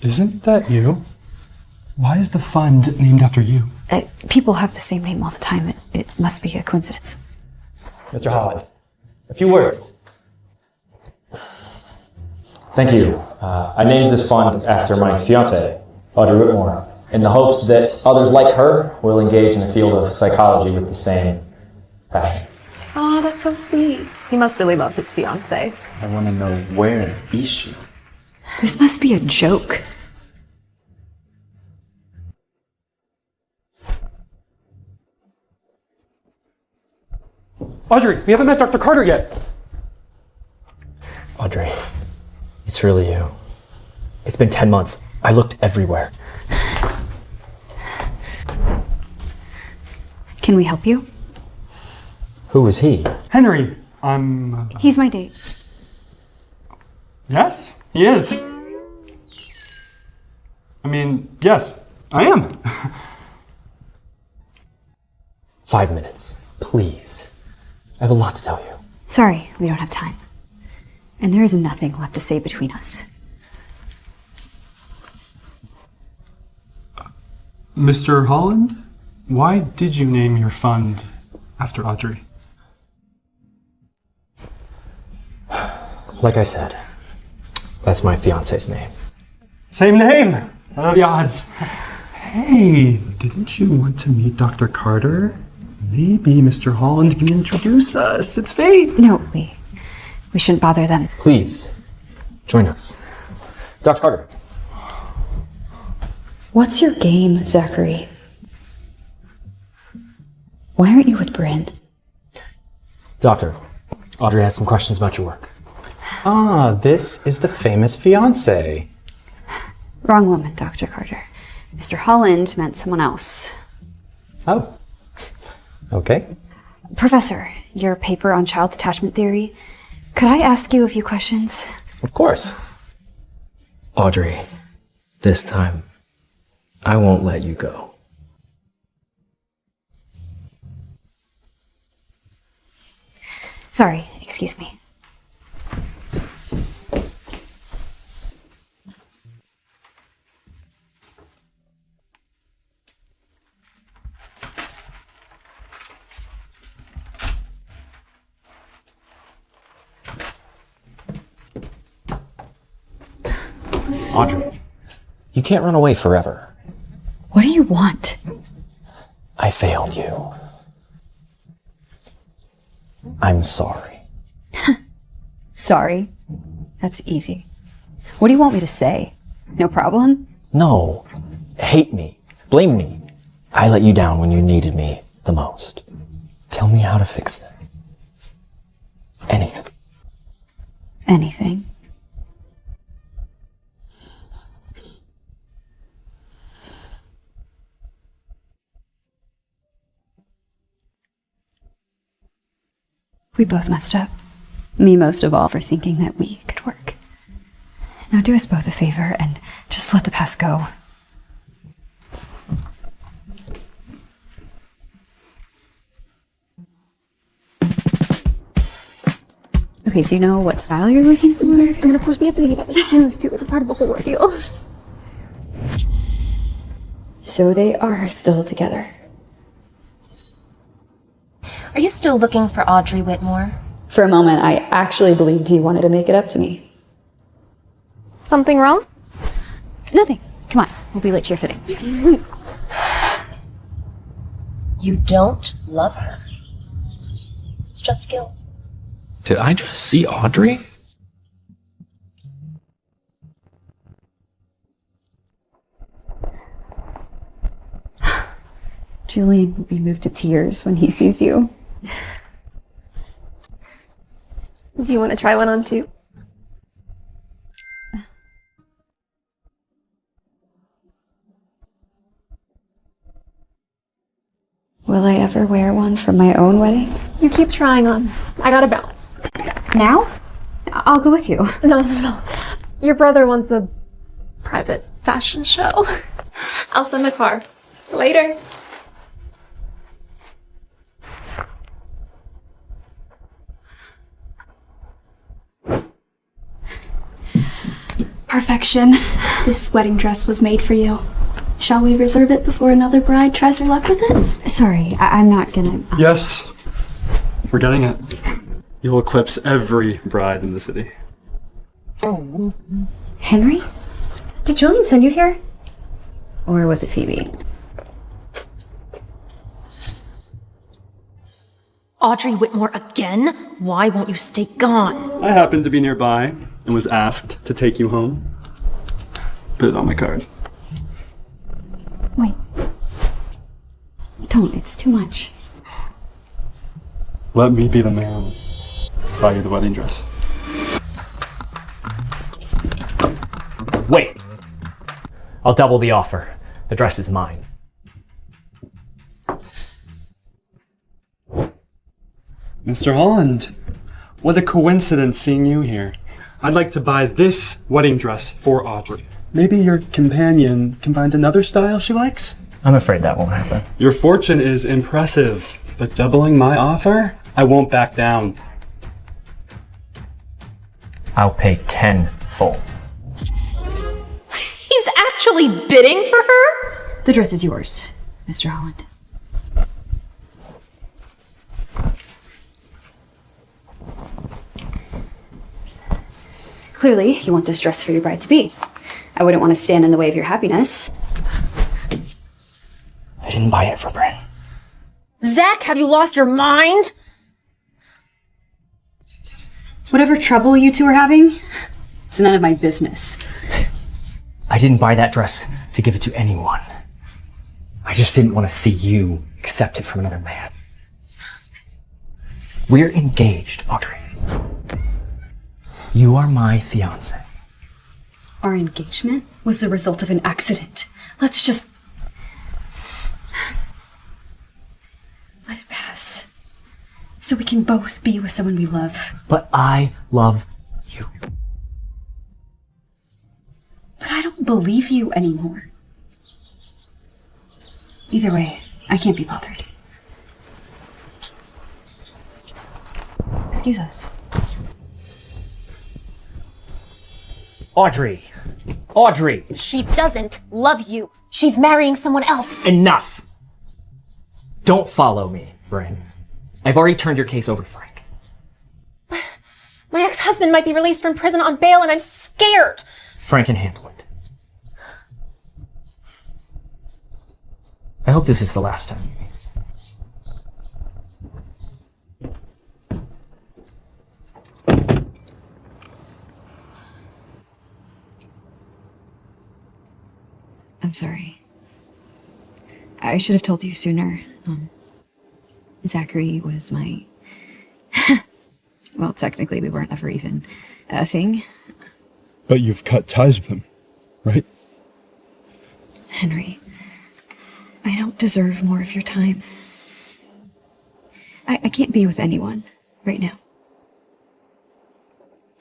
Isn't that you? Why is the fund named after you? People have the same name all the time. It must be a coincidence. Mr. Holland, a few words. Thank you. I named this fund after my fiancée, Audrey Whitmore, in the hopes that others like her will engage in the field of psychology with the same passion. Oh, that's so sweet. He must really love his fiancée. I want to know, where is she? This must be a joke. Audrey, we haven't met Dr. Carter yet. Audrey, it's really you. It's been 10 months. I looked everywhere. Can we help you? Who is he? Henry, He's my date. Yes, he is. I mean, yes, I am. 5 minutes, please. I have a lot to tell you. Sorry, we don't have time. And there is nothing left to say between us. Mr. Holland, why did you name your fund after Audrey? Like I said, that's my fiance's name. Same name! What are the odds? Hey, didn't you want to meet Dr. Carter? Maybe Mr. Holland can introduce us. It's fate. No, we shouldn't bother them. Please, join us. Dr. Carter. What's your game, Zachary? Why aren't you with Bryn? Doctor, Audrey has some questions about your work. Ah, this is the famous fiancé. Wrong woman, Dr. Carter. Mr. Holland meant someone else. Oh, okay. Professor, your paper on child attachment theory, could I ask you a few questions? Of course. Audrey, this time, I won't let you go. Sorry, excuse me. Audrey, you can't run away forever. What do you want? I failed you. I'm sorry. Sorry? That's easy. What do you want me to say? No problem? No. Hate me. Blame me. I let you down when you needed me the most. Tell me how to fix this. Anything. Anything. We both messed up. Me most of all for thinking that we could work. Now do us both a favor and just let the past go. Okay, so you know what style you're looking for? Yes, and of course we have to think about the shoes too. It's a part of the whole ordeal. So they are still together. Are you still looking for Audrey Whitmore? For a moment, I actually believed you wanted to make it up to me. Something wrong? Nothing. Come on, we'll be late to your fitting. You don't love her. It's just guilt. Did I just see Audrey? Julian will be moved to tears when he sees you. Do you want to try one on too? Will I ever wear one for my own wedding? You keep trying on. I got a balance. Now? I'll go with you. No. Your brother wants a private fashion show. I'll send the car. Later. Perfection. This wedding dress was made for you. Shall we reserve it before another bride tries her luck with it? Sorry, I'm not gonna... Yes. We're getting it. You'll eclipse every bride in the city. Henry? Did Julian send you here? Or was it Phoebe? Audrey Whitmore again? Why won't you stay gone? I happened to be nearby and was asked to take you home. Put it on my card. Wait. Don't, it's too much. Let me be the man. Buy you the wedding dress. Wait. I'll double the offer. The dress is mine. Mr. Holland, what a coincidence seeing you here. I'd like to buy this wedding dress for Audrey. Maybe your companion can find another style she likes? I'm afraid that won't happen. Your fortune is impressive, but doubling my offer? I won't back down. I'll pay 10 full. He's actually bidding for her? The dress is yours, Mr. Holland. Clearly, you want this dress for your bride-to-be. I wouldn't want to stand in the way of your happiness. I didn't buy it for Bryn. Zach, have you lost your mind? Whatever trouble you two are having, it's none of my business. I didn't buy that dress to give it to anyone. I just didn't want to see you accept it from another man. We're engaged, Audrey. You are my fiancé. Our engagement was the result of an accident. Let's just... let it pass. So we can both be with someone we love. But I love you. But I don't believe you anymore. Either way, I can't be bothered. Excuse us. Audrey! Audrey! She doesn't love you. She's marrying someone else. Enough! Don't follow me, Bryn. I've already turned your case over to Frank. My ex-husband might be released from prison on bail and I'm scared. Frank can handle it. I hope this is the last time you meet. I'm sorry. I should have told you sooner. Zachary was my... well, technically we weren't ever even a thing. But you've cut ties with him, right? Henry, I don't deserve more of your time. I can't be with anyone right now.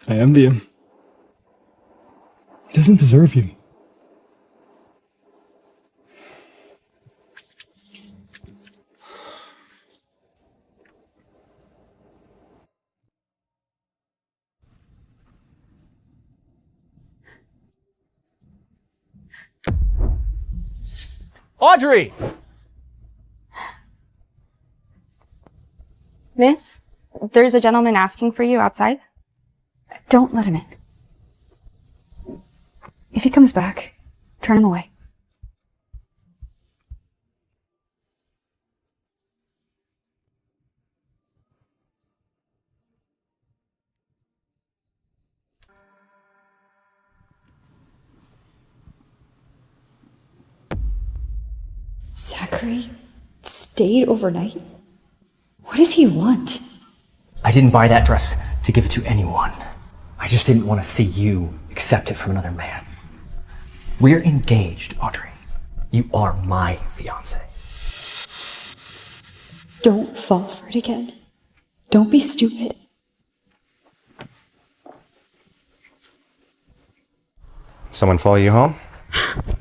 I envy him. He doesn't deserve you. Audrey! Miss, there's a gentleman asking for you outside. Don't let him in. If he comes back, turn him away. Zachary stayed overnight? What does he want? I didn't buy that dress to give it to anyone. I just didn't want to see you accept it from another man. We're engaged, Audrey. You are my fiance. Don't fall for it again. Don't be stupid. Someone follow you home?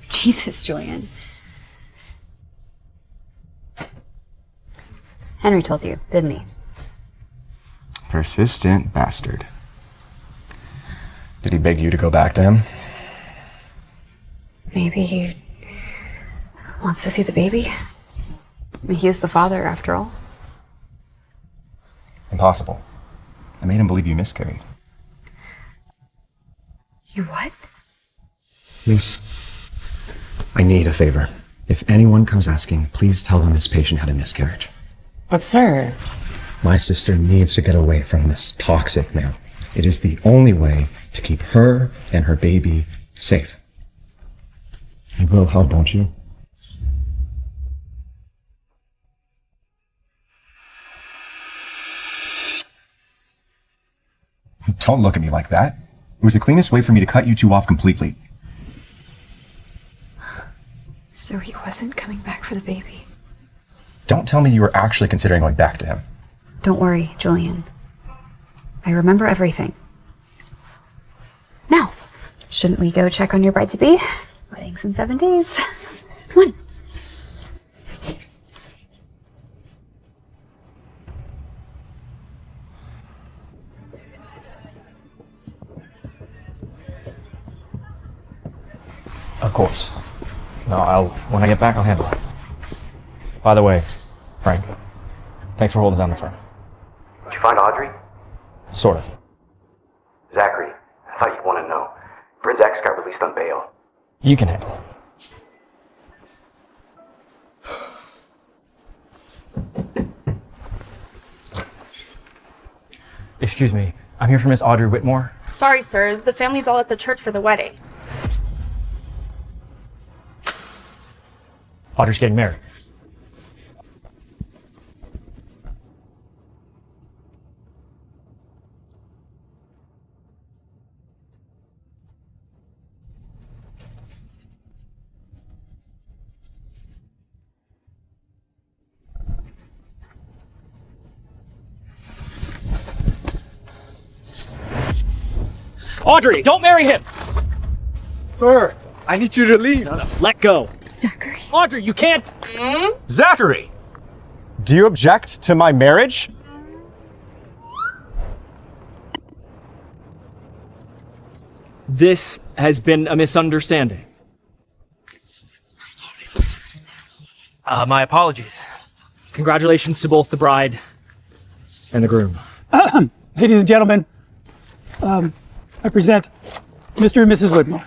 Jesus, Julian. Henry told you, didn't he? Persistent bastard. Did he beg you to go back to him? Maybe he wants to see the baby. I mean, he is the father, after all. Impossible. I made him believe you miscarried. You what? Miss, I need a favor. If anyone comes asking, please tell them this patient had a miscarriage. But sir... My sister needs to get away from this toxic man. It is the only way to keep her and her baby safe. You will help, won't you? Don't look at me like that. It was the cleanest way for me to cut you two off completely. So he wasn't coming back for the baby. Don't tell me you were actually considering going back to him. Don't worry, Julian. I remember everything. Now, shouldn't we go check on your bride-to-be? Wedding's in 7 days. Come on. Of course. No, when I get back, I'll handle it. By the way, Frank, thanks for holding down the front. Did you find Audrey? Sort of. Zachary, I thought you'd want to know. Bryn's ex got released on bail. You can handle it. Excuse me, I'm here for Miss Audrey Whitmore. Sorry, sir. The family's all at the church for the wedding. Audrey's getting married. Audrey, don't marry him! Sir, I need you to leave. No, let go. Zachary. Audrey, you can't. Zachary! Do you object to my marriage? This has been a misunderstanding. My apologies. Congratulations to both the bride and the groom. Ladies and gentlemen, I present Mr. and Mrs. Whitmore.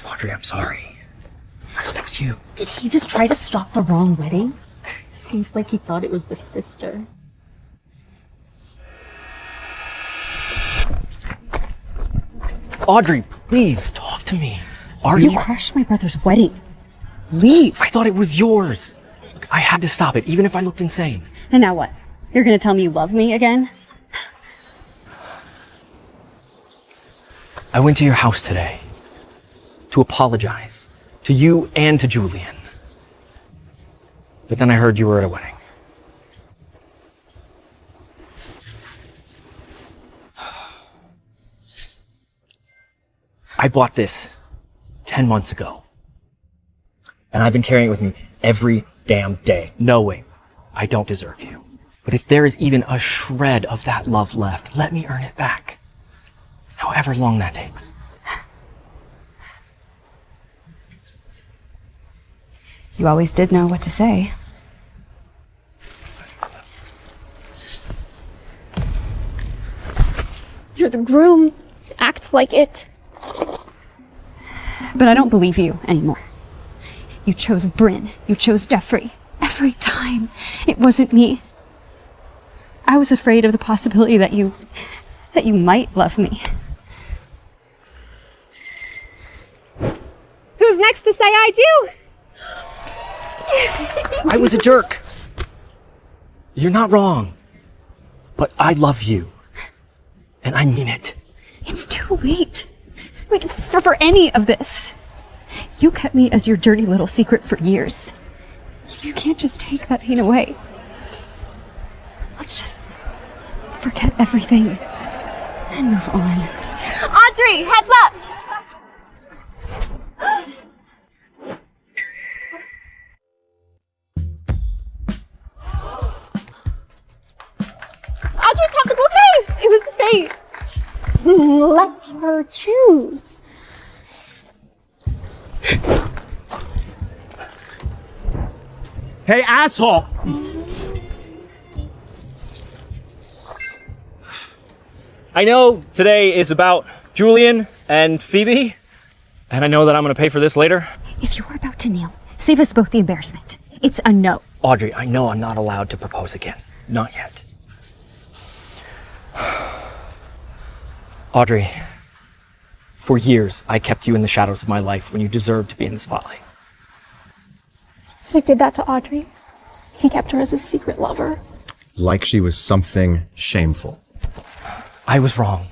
Audrey, I'm sorry. I thought that was you. Did he just try to stop the wrong wedding? Seems like he thought it was the sister. Audrey, please talk to me. You crashed my brother's wedding. Leave. I thought it was yours. Look, I had to stop it, even if I looked insane. And now what? You're gonna tell me you love me again? I went to your house today to apologize to you and to Julian. But then I heard you were at a wedding. I bought this 10 months ago. And I've been carrying it with me every damn day, knowing I don't deserve you. But if there is even a shred of that love left, let me earn it back. However long that takes. You always did know what to say. You're the groom. Act like it. But I don't believe you anymore. You chose Bryn. You chose Jeffrey. Every time. It wasn't me. I was afraid of the possibility that you might love me. Who's next to say I do? I was a jerk. You're not wrong. But I love you. And I mean it. It's too late. Like, for any of this. You kept me as your dirty little secret for years. You can't just take that pain away. Let's just forget everything and move on. Audrey, heads up! Audrey caught the bouquet! It was fate! Let her choose. Hey, asshole! I know today is about Julian and Phoebe, and I know that I'm gonna pay for this later. If you were about to kneel, save us both the embarrassment. It's a no. Audrey, I know I'm not allowed to propose again. Not yet. Audrey, for years I kept you in the shadows of my life when you deserved to be in the spotlight. He did that to Audrey. He kept her as his secret lover. Like she was something shameful. I was wrong,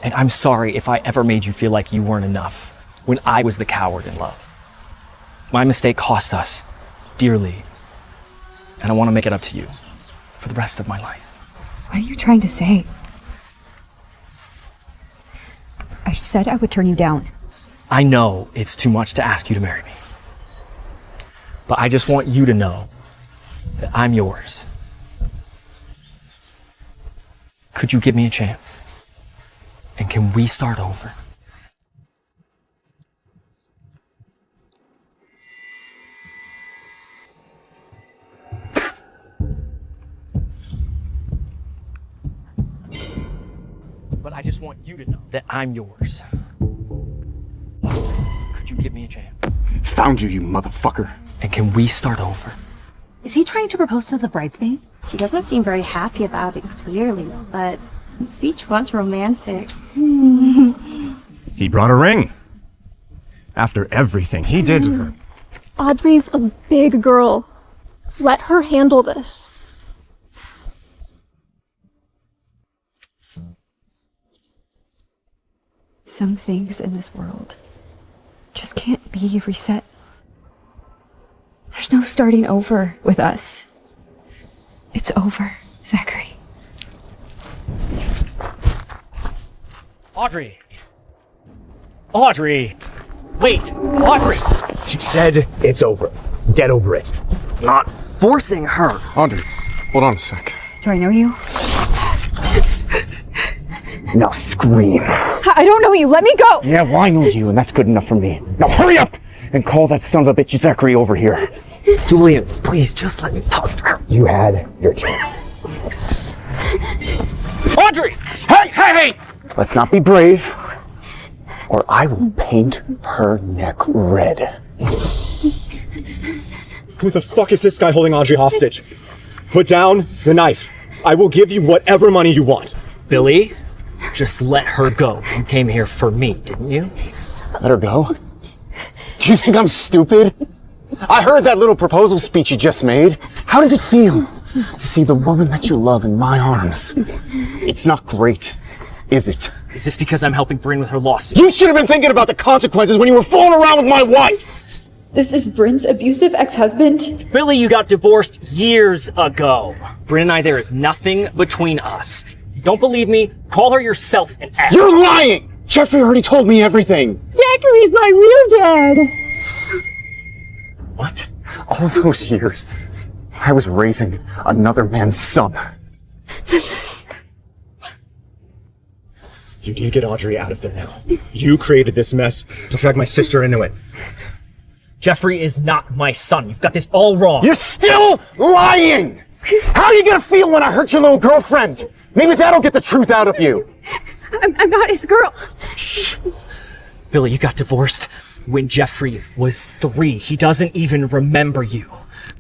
and I'm sorry if I ever made you feel like you weren't enough when I was the coward in love. My mistake cost us dearly, and I want to make it up to you for the rest of my life. What are you trying to say? I said I would turn you down. I know it's too much to ask you to marry me, but I just want you to know that I'm yours. Could you give me a chance? And can we start over? But I just want you to know that I'm yours. Could you give me a chance? Found you, you motherfucker. And can we start over? Is he trying to propose to the bridesmaid? She doesn't seem very happy about it, clearly, but his speech was romantic. He brought a ring. After everything he did to her. Audrey's a big girl. Let her handle this. Some things in this world just can't be reset. There's no starting over with us. It's over, Zachary. Audrey! Audrey! Wait! Audrey! She said it's over. Get over it. Not forcing her. Audrey, hold on a sec. Do I know you? Now scream. I don't know you. Let me go! Yeah, well, I know you, and that's good enough for me. Now hurry up and call that son of a bitch Zachary over here. Julian, please just let me talk to her. You had your chance. Audrey! Hey! Let's not be brave, or I will paint her neck red. Who the fuck is this guy holding Audrey hostage? Put down the knife. I will give you whatever money you want. Billy, just let her go. You came here for me, didn't you? Let her go? Do you think I'm stupid? I heard that little proposal speech you just made. How does it feel to see the woman that you love in my arms? It's not great, is it? Is this because I'm helping Bryn with her lawsuit? You should have been thinking about the consequences when you were fooling around with my wife! This is Bryn's abusive ex-husband? Billy, you got divorced years ago. Bryn and I, there is nothing between us. If you don't believe me, call her yourself and ask. You're lying! Jeffrey already told me everything. Zachary's my real dad. What? All those years, I was raising another man's son. You need to get Audrey out of there now. You created this mess to drag my sister into it. Jeffrey is not my son. You've got this all wrong. You're still lying! How are you gonna feel when I hurt your little girlfriend? Maybe that'll get the truth out of you. I'm not his girl. Billy, you got divorced when Jeffrey was 3. He doesn't even remember you.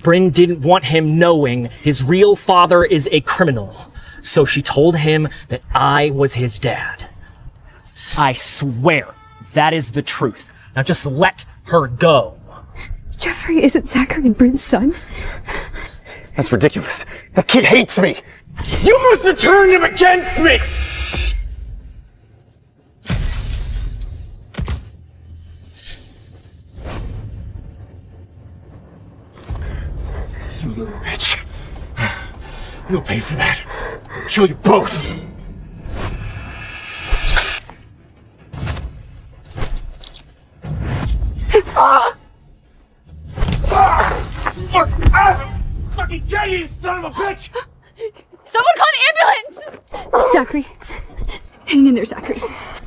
Bryn didn't want him knowing his real father is a criminal, so she told him that I was his dad. I swear that is the truth. Now just let her go. Jeffrey isn't Zachary and Bryn's son. That's ridiculous. That kid hates me. You must have turned him against me! You little bitch. You'll pay for that. I'll kill you both. Fucking get you, son of a bitch! Someone call an ambulance! Zachary. Hang in there, Zachary.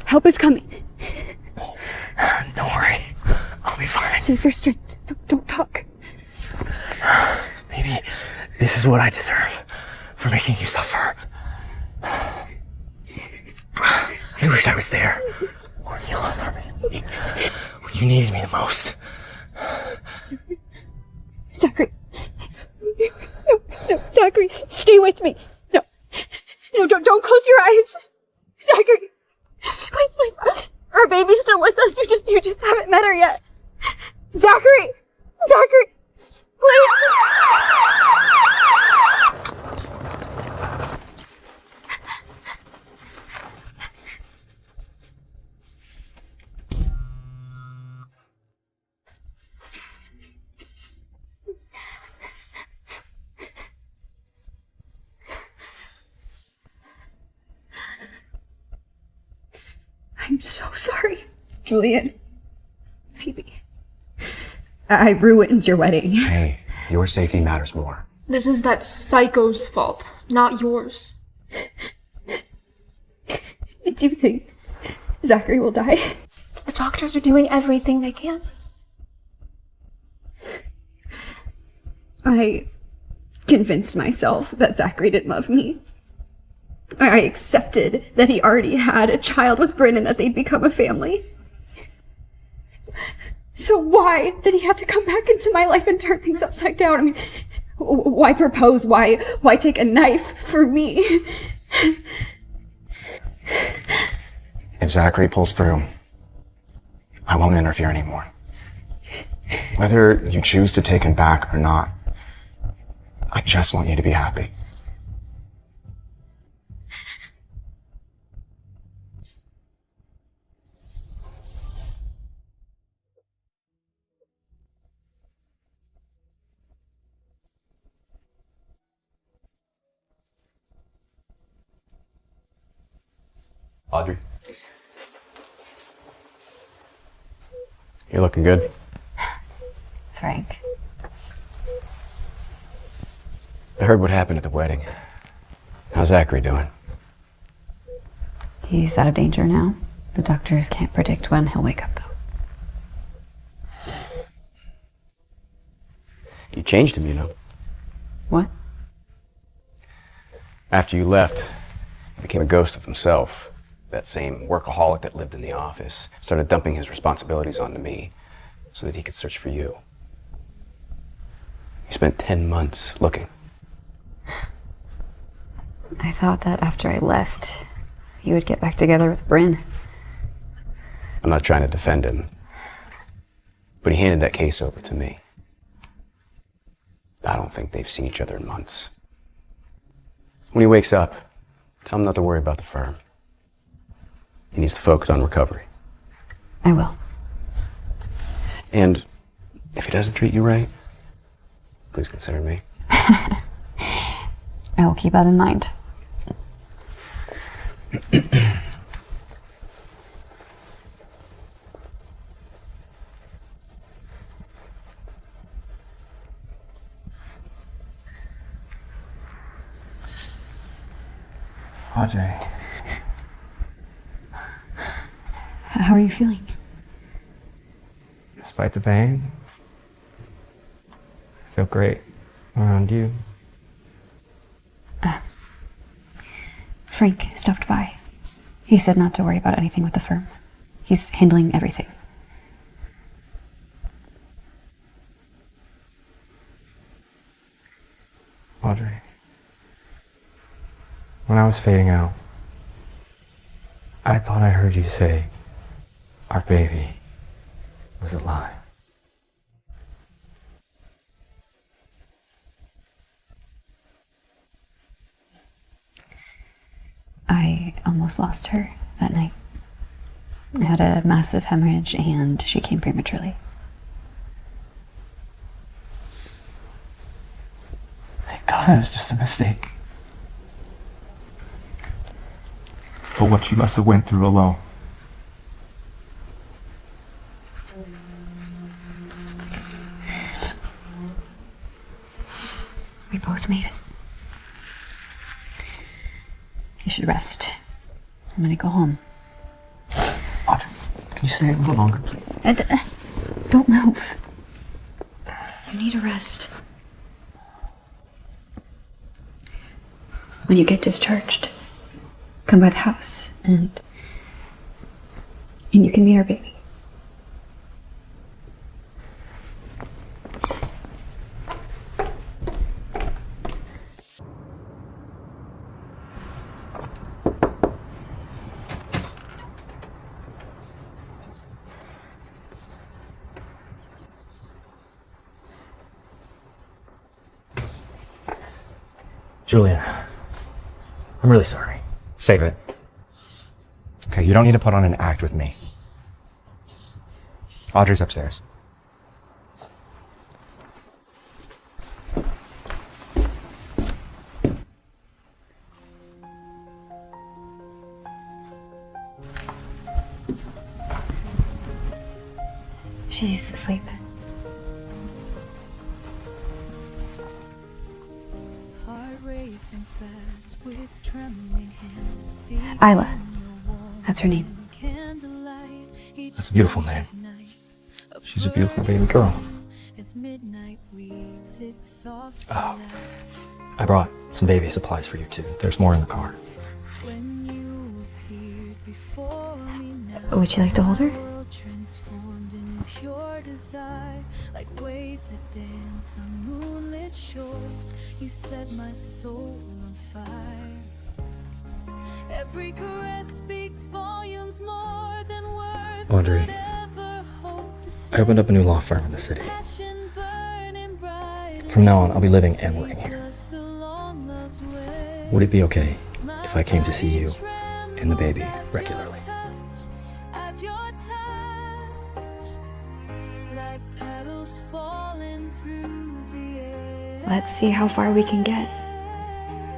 Help is coming. Don't worry. I'll be fine. Save your strength. Don't talk. Maybe this is what I deserve for making you suffer. I wish I was there when you lost our baby. When you needed me the most. Zachary. No, Zachary, stay with me. No, don't close your eyes. Zachary. Please. Our baby's still with us. You just haven't met her yet. Zachary. Please. I'm so sorry, Julian. Phoebe. I ruined your wedding. Hey, your safety matters more. This is that psycho's fault, not yours. Do you think Zachary will die? The doctors are doing everything they can. I convinced myself that Zachary didn't love me. I accepted that he already had a child with Bryn and that they'd become a family. So why did he have to come back into my life and turn things upside down? I mean, why propose? Why take a knife for me? If Zachary pulls through, I won't interfere anymore. Whether you choose to take him back or not, I just want you to be happy. Audrey. You're looking good. Frank. I heard what happened at the wedding. How's Zachary doing? He's out of danger now. The doctors can't predict when he'll wake up, though. You changed him, you know. What? After you left, he became a ghost of himself. That same workaholic that lived in the office started dumping his responsibilities onto me so that he could search for you. He spent 10 months looking. I thought that after I left, you would get back together with Bryn. I'm not trying to defend him, but he handed that case over to me. I don't think they've seen each other in months. When he wakes up, tell him not to worry about the firm. He needs to focus on recovery. I will. And If he doesn't treat you right, please consider me. I will keep that in mind. Audrey. How are you feeling? Despite the pain, I feel great around you. Frank stopped by. He said not to worry about anything with the firm. He's handling everything. Audrey, when I was fading out, I thought I heard you say, our baby was alive. I almost lost her that night. I had a massive hemorrhage and she came prematurely. Thank God it was just a mistake. But what she must have went through alone. We both made it. You should rest. I'm gonna go home. Audrey, can you stay a little longer, please? Don't move. You need a rest. When you get discharged, come by the house and you can meet our baby. Julian, I'm really sorry. Save it. Okay, you don't need to put on an act with me. Audrey's upstairs. She's asleep. Isla. That's her name. That's a beautiful name. She's a beautiful baby girl. Oh, I brought some baby supplies for you too. There's more in the car. Would you like to hold her? You set my soul on fire. Every caress speaks volumes more than words. Audrey, I opened up a new law firm in the city. From now on, I'll be living and working here. Would it be okay if I came to see you and the baby regularly? Let's see how far we can get.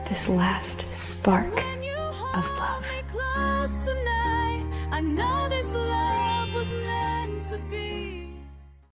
This last spark of love. I know